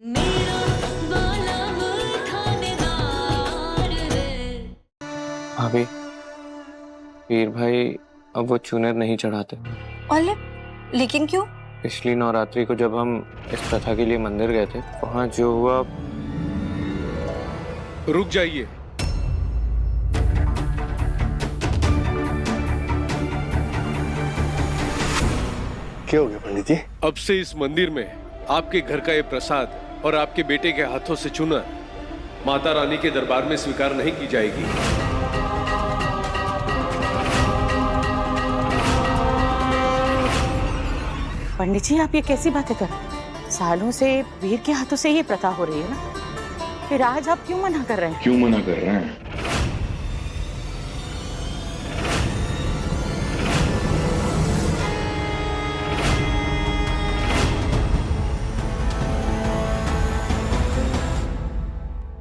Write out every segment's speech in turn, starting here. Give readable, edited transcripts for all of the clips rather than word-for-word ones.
मेरा वाला वो थानेदार है। भाभी, वीर भाई अब वो चूनर नहीं चढ़ाते। और लेकिन क्यों? पिछली नवरात्रि को जब हम इस प्रथा के लिए मंदिर गए थे, वहां जो हुआ। रुक जाइए। क्या हो गया पंडित जी? अब से इस मंदिर में आपके घर का ये प्रसाद और आपके बेटे के हाथों से चुनर माता रानी के दरबार में स्वीकार नहीं की जाएगी। पंडित जी, आप ये कैसी बातें कर रहे हैं? सालों से वीर के हाथों से ये प्रथा हो रही है ना, फिर आज आप क्यों मना कर रहे हैं? क्यों मना कर रहे हैं?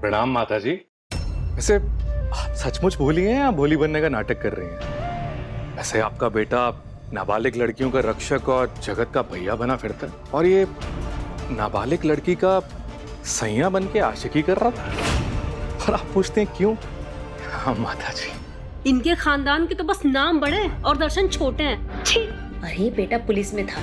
प्रणाम माता जी। वैसे आप सचमुच भोली हैं या भोली बनने का नाटक कर रही हैं? वैसे आपका बेटा नाबालिग लड़कियों का रक्षक और जगत का भैया बना फिरता है, और ये नाबालिग लड़की का सैया बन के आशिकी कर रहा था, और आप पूछते हैं क्यों? हाँ माता जी, इनके खानदान के तो बस नाम बड़े और दर्शन छोटे हैं। छी! अरे बेटा पुलिस में था,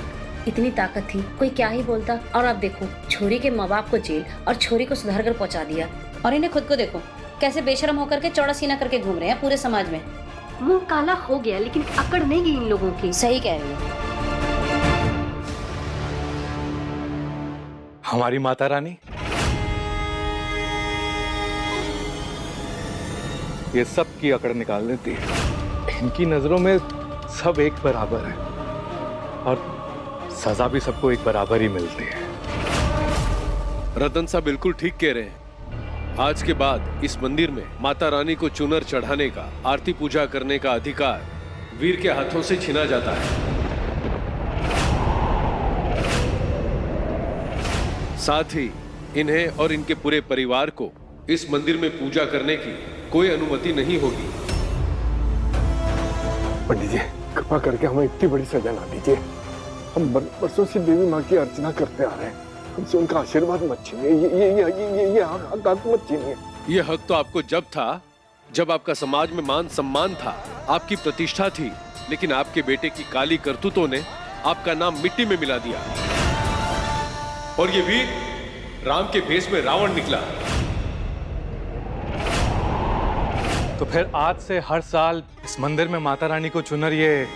इतनी ताकत थी, कोई क्या ही बोलता। और अब देखो, छोरी के माँ बाप को जेल और छोरी को सुधार कर पहुंचा दिया। और इन्हें खुद को देखो कैसे बेशरम होकर के चौड़ा सीना करके घूम रहे हैं पूरे समाज में। मुंह काला हो गया लेकिन अकड़ नहीं गई इन लोगों की। सही कह रही है। हमारी माता रानी ये सब की अकड़ निकाल देती है। इनकी नजरों में सब एक बराबर है, और सजा भी सबको एक बराबर ही मिलती है। रतन साहब बिल्कुल ठीक कह रहे हैं। आज के बाद इस मंदिर में माता रानी को चुनर चढ़ाने का, आरती पूजा करने का अधिकार वीर के हाथों से छीना जाता है। साथ ही इन्हें और इनके पूरे परिवार को इस मंदिर में पूजा करने की कोई अनुमति नहीं होगी। पंडित जी, कृपा करके हमें इतनी बड़ी सजा ना दीजिए। हम बरसों से देवी माँ की अर्चना करते आ रहे हैं, हमसे उनका आशीर्वाद मत छीनिए। ये हक मत छीनिए। ये हक तो आपको जब था जब आपका समाज में मान सम्मान था, आपकी प्रतिष्ठा थी, लेकिन आपके बेटे की काली करतूतों ने आपका नाम मिट्टी में मिला दिया। और ये वीर राम के भेष में रावण निकला। तो फिर आज से हर साल इस मंदिर में माता रानी को चुनर ये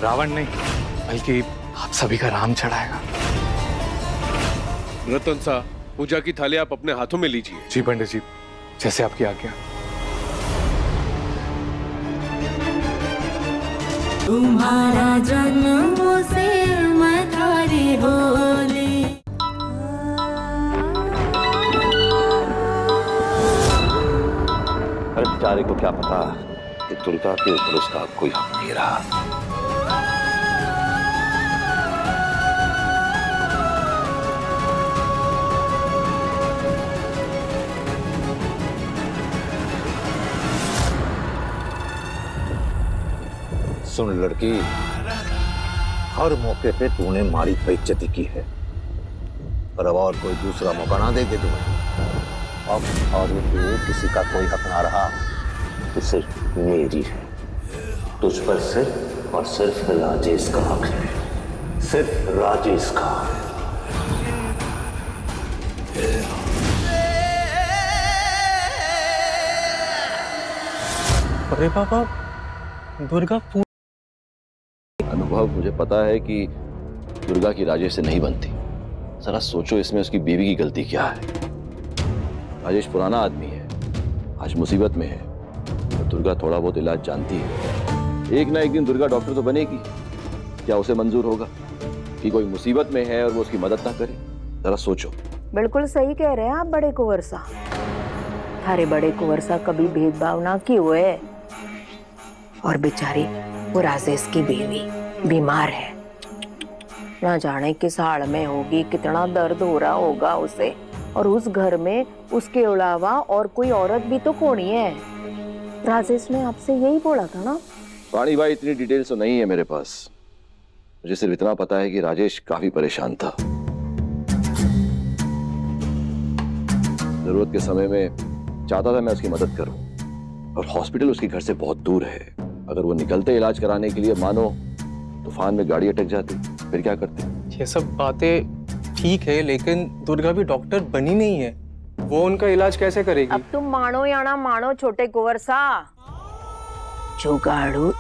रावण नहीं बल्कि आप सभी का राम चढ़ाएगा। रतन साहब, पूजा की थाली आप अपने हाथों में लीजिए। जी पंडित जी, जैसे आपकी आज्ञा। तुम्हारा जन्म से मैं थारी होली। अरे बेचारे को क्या पता कि दुर्गा के ऊपर उसका कोई हक नहीं रहा। सुन लड़की, हर मौके पे तूने मारी बेइज्जती की है, पर अब और कोई दूसरा मौका ना देंगे तुम्हें। अब और किसी का कोई हक ना रहा तो सिर्फ मेरी है। तुझ पर सिर्फ और सिर्फ राजेश का हक है, सिर्फ राजेश का। अरे पापा, दुर्गा अनुभव, मुझे पता है कि दुर्गा की राजेश से नहीं बनती। जरा सोचो इसमें उसकी बीवी की गलती क्या है। राजेश पुराना आदमी है, आज मुसीबत में है, तो दुर्गा थोड़ा बहुत इलाज जानती है। एक ना एक दिन दुर्गा डॉक्टर तो बनेगी। क्या उसे मंजूर होगा कि कोई मुसीबत में है और वो उसकी मदद ना करे? जरा सोचो। बिल्कुल सही कह रहे हैं आप बड़े कुंवर साहब। थारे बड़े कुंवर साहब कभी भेदभाव ना किए हुए। और बेचारी वो राजेश की बीवी बीमार है, ना जाने किस हाल में होगी, कितना दर्द हो रहा होगा उसे। और उस घर में उसके अलावा और कोई औरत भी तो कोनी है। राजेश ने आपसे यही बोला था ना? रानी भाई, इतनी डिटेल्स तो नहीं है मेरे पास। मुझे सिर्फ इतना पता है कि राजेश काफी परेशान था। जरूरत के समय में चाहता था मैं उसकी मदद करूं, और हॉस्पिटल उसके घर से बहुत दूर है। अगर वो निकलते इलाज कराने के लिए मानो तूफान में गाड़ी अटक जाती, फिर क्या करते? ये सब बातें ठीक है, लेकिन दुर्गा भी डॉक्टर बनी नहीं है, वो उनका इलाज कैसे करेगी? अब तुम मानो या ना मानो छोटे कुंवर सा, जुगाड़ू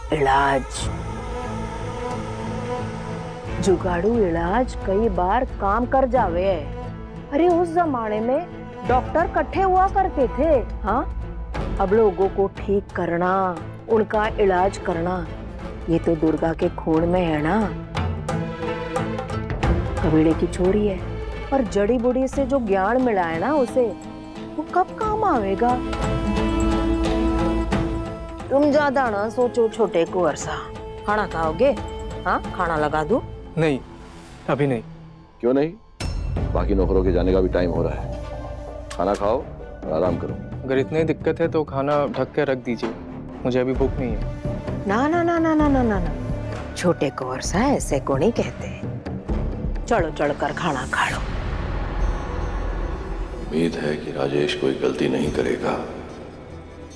इलाज कई बार काम कर जावे। अरे उस जमाने में डॉक्टर इकट्ठे हुआ करते थे। हाँ, अब लोगों को ठीक करना, उनका इलाज करना, ये तो दुर्गा के खून में है ना। कबीले की छोरी है, और जड़ी बूटी से जो ज्ञान मिला है ना उसे, वो कब काम आवेगा? तुम ज्यादा ना सोचो छोटे कुंवर सा। खाना खाओगे? हाँ, खाना लगा दूं? नहीं, अभी नहीं। क्यों नहीं? बाकी नौकरों के जाने का भी टाइम हो रहा है। खाना खाओ और आराम करो। अगर इतनी दिक्कत है तो खाना ढक के रख दीजिए, मुझे अभी भूख नहीं है। ना ना ना ना ना ना ना ना, छोटे कुंवर सा ऐसे को नहीं कहते। चलो चढ़कर खाना खा लो। उम्मीद है कि राजेश कोई गलती नहीं करेगा।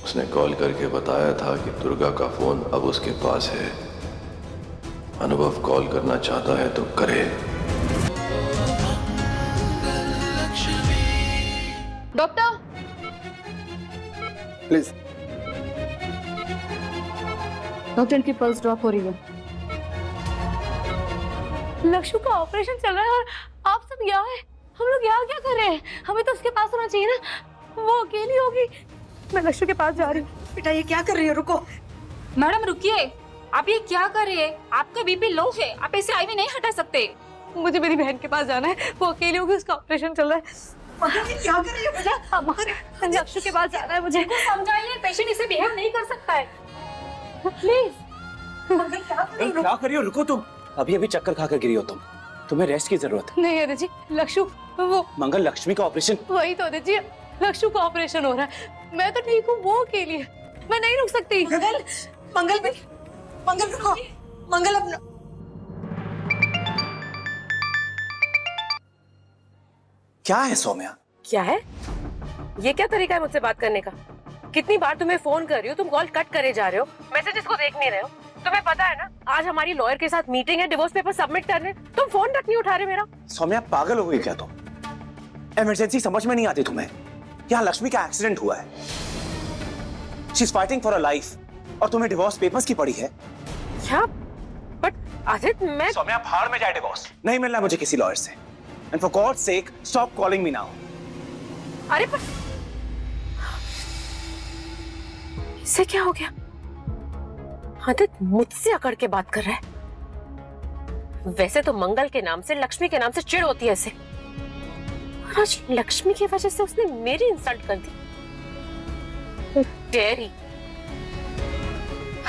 उसने कॉल करके बताया था कि दुर्गा का फोन अब उसके पास है। अनुभव कॉल करना चाहता है तो करे। Doctor please. डॉक्टर, इनकी पल्स ड्रॉप हो रही है। लक्ष्मी का ऑपरेशन चल रहा है और आप सब यहाँ हैं। हम लोग यहाँ क्या कर रहे हैं? हमें तो उसके पास होना चाहिए ना, वो अकेली होगी। मैं लक्ष्मी के पास जा रही हूँ। बेटा ये क्या कर रही हो? रुको। मैडम रुकिए, आप ये क्या कर रहे हैं? आपका बीपी लो है, आप ऐसे आईवी नहीं हटा सकते। मुझे मेरी बहन के पास जाना है, वो अकेली होगी, उसका ऑपरेशन चल रहा है। क्या कर रही हो बेटा? लक्ष्मी के पास जाना है मुझे। समझाइए, पेशेंट इसे बिहेव नहीं कर सकता है। प्लीज। क्या कर रही हो? रुको तुम। अभी चक्कर खाकर गिरी हो तुम। तुम्हें रेस्ट की जरूरत है। नहीं अरे जी, लक्ष्मी वो मंगल, लक्ष्मी का ऑपरेशन। वही तो अरे जी, लक्ष्मी का ऑपरेशन हो रहा है। मैं तो ठीक हूँ, वो अकेली है, मैं नहीं रुक सकती। मंगल रुको। मंगल अपना क्या है सौम्या? क्या है ये? क्या तरीका है मुझसे बात करने का? कितनी बार तुम्हें फोन कर रही हो, तुम कॉल कट करे जा रहे हो, मैसेजेस को देख नहीं रहे हो। तुम्हें पता है ना आज हमारी लॉयर के साथ मीटिंग है, डिवोर्स पेपर सबमिट करने, तुम फोन तक नहीं उठा रहे मेरा। सौम्या पागल हो गई क्या तुम? इमरजेंसी समझ में नहीं आती तुम्हें? यहाँ लक्ष्मी का एक्सीडेंट हुआ है, she is fighting for a life, और तुम्हें डिवोर्स पेपर्स की पड़ी है। क्या? बट आदित्य मैं। सौम्या भाड़ में जाए डिवोर्स, नहीं मिलना मुझे किसी लॉयर से। And for God's sake stop calling me now. अरे पर इससे क्या हो गया? आदित्य मुझसे अकड़ के बात कर रहा है। वैसे तो मंगल के नाम से, लक्ष्मी के नाम से चिढ़ होती है इसे, और आज लक्ष्मी की वजह से उसने मेरी इंसल्ट कर दी। डेरी।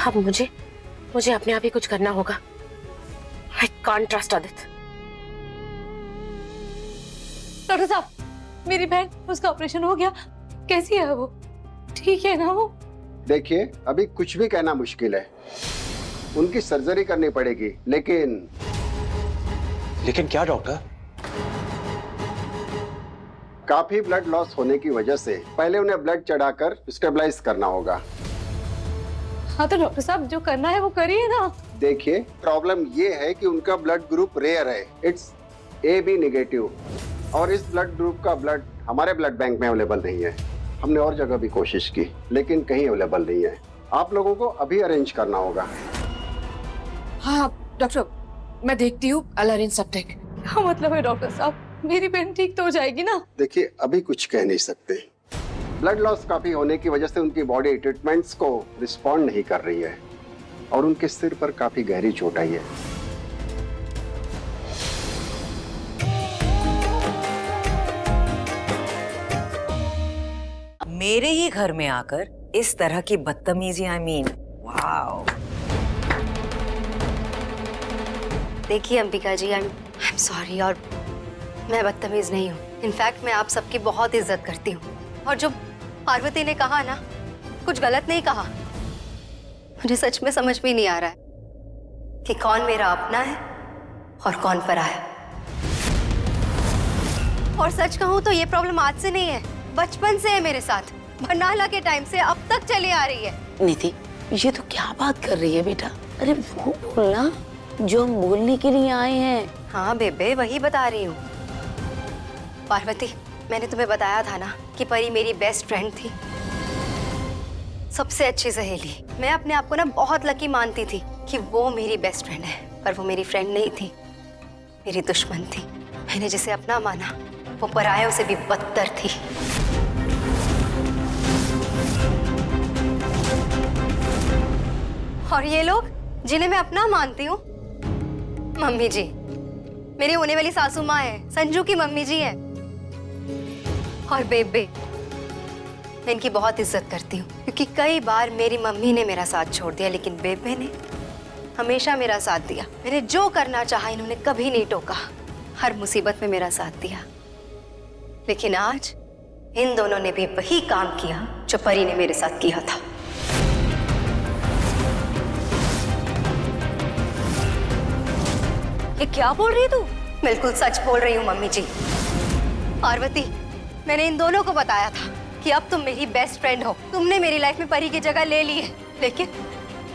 अब मुझे अपने आप ही कुछ करना होगा। I can't trust Aditya. Doctor साहब, मेरी बहन, उसका ऑपरेशन हो गया, कैसी है वो? ठीक है ना वो? देखिए अभी कुछ भी कहना मुश्किल है, उनकी सर्जरी करनी पड़ेगी। लेकिन क्या डॉक्टर? काफी ब्लड लॉस होने की वजह से पहले उन्हें ब्लड चढ़ाकर स्टेबलाइज करना होगा। हाँ तो डॉक्टर साहब जो करना है वो करिए ना। देखिए प्रॉब्लम ये है कि उनका ब्लड ग्रुप रेयर है, इट्स AB नेगेटिव, और इस ब्लड ग्रुप का ब्लड हमारे ब्लड बैंक में अवेलेबल नहीं है। हमने और जगह भी कोशिश की लेकिन कहीं अवेलेबल नहीं है। आप लोगों को अभी अरेंज करना होगा। हाँ डॉक्टर, मैं देखती हूँ, I'll arrange something। क्या मतलब है डॉक्टर साहब? मेरी बहन ठीक तो हो जाएगी ना? देखिए अभी कुछ कह नहीं सकते, ब्लड लॉस काफी होने की वजह से उनकी बॉडी ट्रीटमेंट्स को रिस्पॉन्ड नहीं कर रही है, और उनके सिर पर काफी गहरी चोट आई है। मेरे ही घर में आकर इस तरह की बदतमीजी, आई मीन वाओ। देखिए अंबिका जी, आई एम सॉरी, और मैं बदतमीज नहीं हूँ। इनफैक्ट मैं आप सबकी बहुत इज्जत करती हूँ, और जो पार्वती ने कहा ना, कुछ गलत नहीं कहा। मुझे सच में समझ में नहीं आ रहा है कि कौन मेरा अपना है और कौन पराया है। और सच कहूँ तो ये प्रॉब्लम आज से नहीं है, बचपन से है मेरे साथ, भंडाला के टाइम से अब तक चली आ रही है। निधि, ये तो क्या बात कर रही है बेटा? अरे वो बोलना जो हम बोलने के लिए आए हैं। हाँ बेबे, वही बता रही हूँ। पार्वती, मैंने तुम्हें बताया था ना कि परी मेरी बेस्ट फ्रेंड थी, सबसे अच्छी सहेली। मैं अपने आप को ना बहुत लकी मानती थी कि वो मेरी बेस्ट फ्रेंड है, पर वो मेरी फ्रेंड नहीं थी, मेरी दुश्मन थी। मैंने जिसे अपना माना वो परायों से भी बदतर थी। और ये लोग जिन्हें मैं अपना मानती हूँ, मम्मी जी, मेरी होने वाली सासू माँ है, संजू की मम्मी जी है, और बेबे, मैं इनकी बहुत इज्जत करती हूँ क्योंकि कई बार मेरी मम्मी ने मेरा साथ छोड़ दिया, लेकिन बेबे ने हमेशा मेरा साथ दिया। मैंने जो करना चाहा इन्होंने कभी नहीं टोका, हर मुसीबत में मेरा साथ दिया। लेकिन आज इन दोनों ने भी वही काम किया जो परी ने मेरे साथ किया था। ये क्या बोल रही है तू? बिल्कुल सच बोल रही हूँ मम्मी जी। पार्वती, मैंने इन दोनों को बताया था कि अब तुम मेरी बेस्ट फ्रेंड हो, तुमने मेरी लाइफ में परी की जगह ले ली है, लेकिन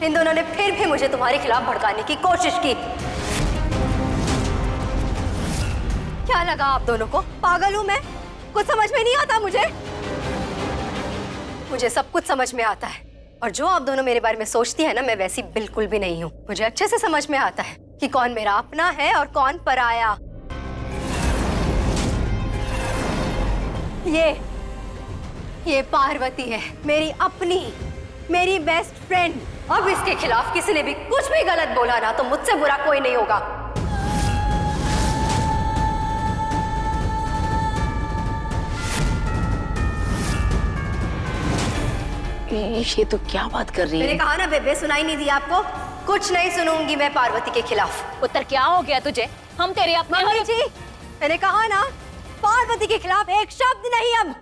इन दोनों ने फिर भी मुझे तुम्हारे खिलाफ भड़काने की कोशिश की। क्या लगा आप दोनों को? पागल हूं मैं? कुछ समझ में नहीं आता मुझे? मुझे सब कुछ समझ में आता है, और जो आप दोनों मेरे बारे में सोचती है ना, मैं वैसी बिल्कुल भी नहीं हूँ। मुझे अच्छे से समझ में आता है कि कौन मेरा अपना है और कौन पराया। ये पार्वती है, मेरी अपनी, मेरी बेस्ट फ्रेंड। अब इसके खिलाफ किसी ने भी कुछ भी गलत बोला ना, तो मुझसे बुरा कोई नहीं होगा। ये तो क्या बात कर रही है? मैंने कहा ना बेबे, सुनाई नहीं दिया आपको? कुछ नहीं सुनूंगी मैं पार्वती के खिलाफ। उत्तर, क्या हो गया तुझे? हम तेरे अपने। मम्मी जी, मैंने कहा ना, पार्वती के खिलाफ एक शब्द नहीं अब।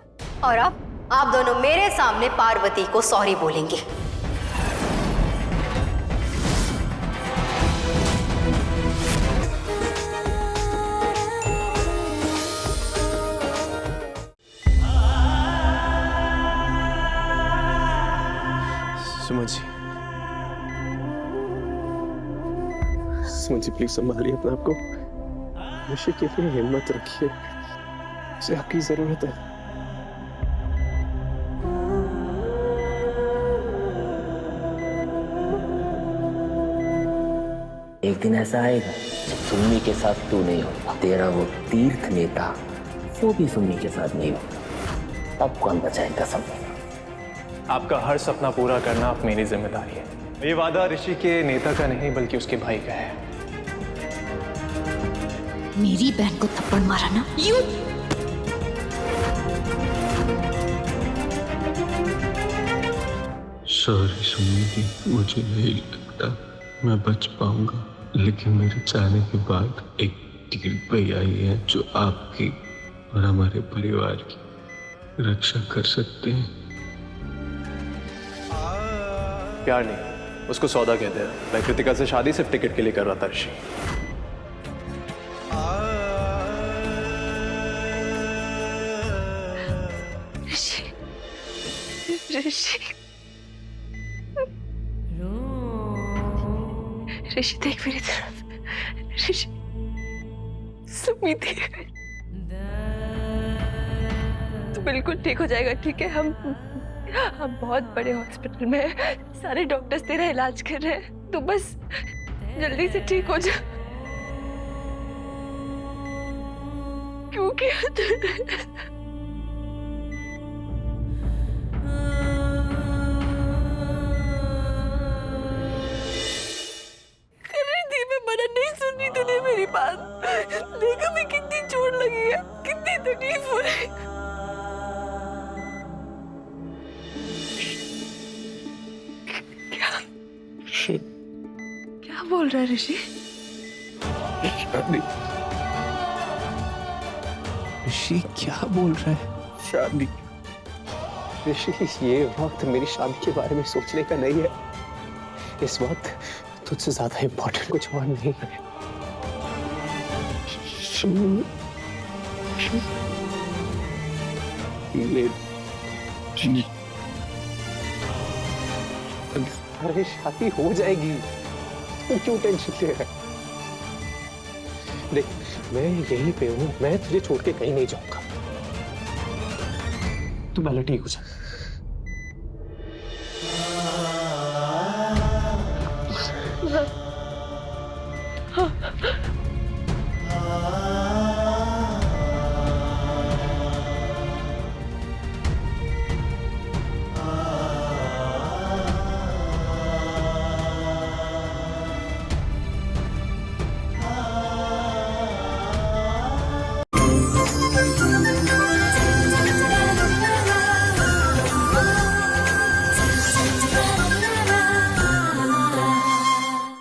और अब आप दोनों मेरे सामने पार्वती को सॉरी बोलेंगे। सुमन जी प्लीज संभालिए अपने आप को। ऋषि के लिए हिम्मत रखिए, उसे आपकी जरूरत है। एक दिन ऐसा आएगा जब सुन्नी के साथ तू नहीं होगा, तेरा वो तीर्थ नेता वो भी सुन्नी के साथ नहीं होगा, तब कौन बचाएगा सब? आपका हर सपना पूरा करना अब मेरी जिम्मेदारी है। ये वादा ऋषि के नेता का नहीं बल्कि उसके भाई का है। मेरी बहन को थप्पड़ मारा ना, यू। सॉरी सुन्नी जी, मुझे नहीं लगता मैं बच पाऊंगा, लेकिन मेरे जाने के बाद एक टीम पे आई है जो आपकी और हमारे परिवार की रक्षा कर सकते हैं। प्यार नहीं, उसको सौदा कहते हैं। मैं कृतिका से शादी सिर्फ टिकट के लिए कर रहा था ऋषि। ऋषि देख मेरी तरफ। ऋषि, सुमिति, तो बिल्कुल ठीक हो जाएगा, ठीक है? हम बहुत बड़े हॉस्पिटल में हैं, सारे डॉक्टर्स तेरा इलाज कर रहे हैं, तो बस जल्दी से ठीक हो जा। क्यों किया तूने? तूने मेरी बात देखा, मैं कितनी चोट लगी है, कितनी तकलीफ हो रही है। क्या बोल रहा है ऋषि? ऋषि क्या बोल रहा है? शादी? ऋषि, ये वक्त मेरी शादी के बारे में सोचने का नहीं है। इस वक्त तुझसे ज्यादा इम्पोर्टेंट कुछ और नहीं है। ले जी। अरे शादी हो जाएगी, तू क्यों टेंशन ले रहा है? देख मैं यहीं पे हूँ, मैं तुझे छोड़ के कहीं नहीं जाऊंगा। तू पहले ठीक हो जा।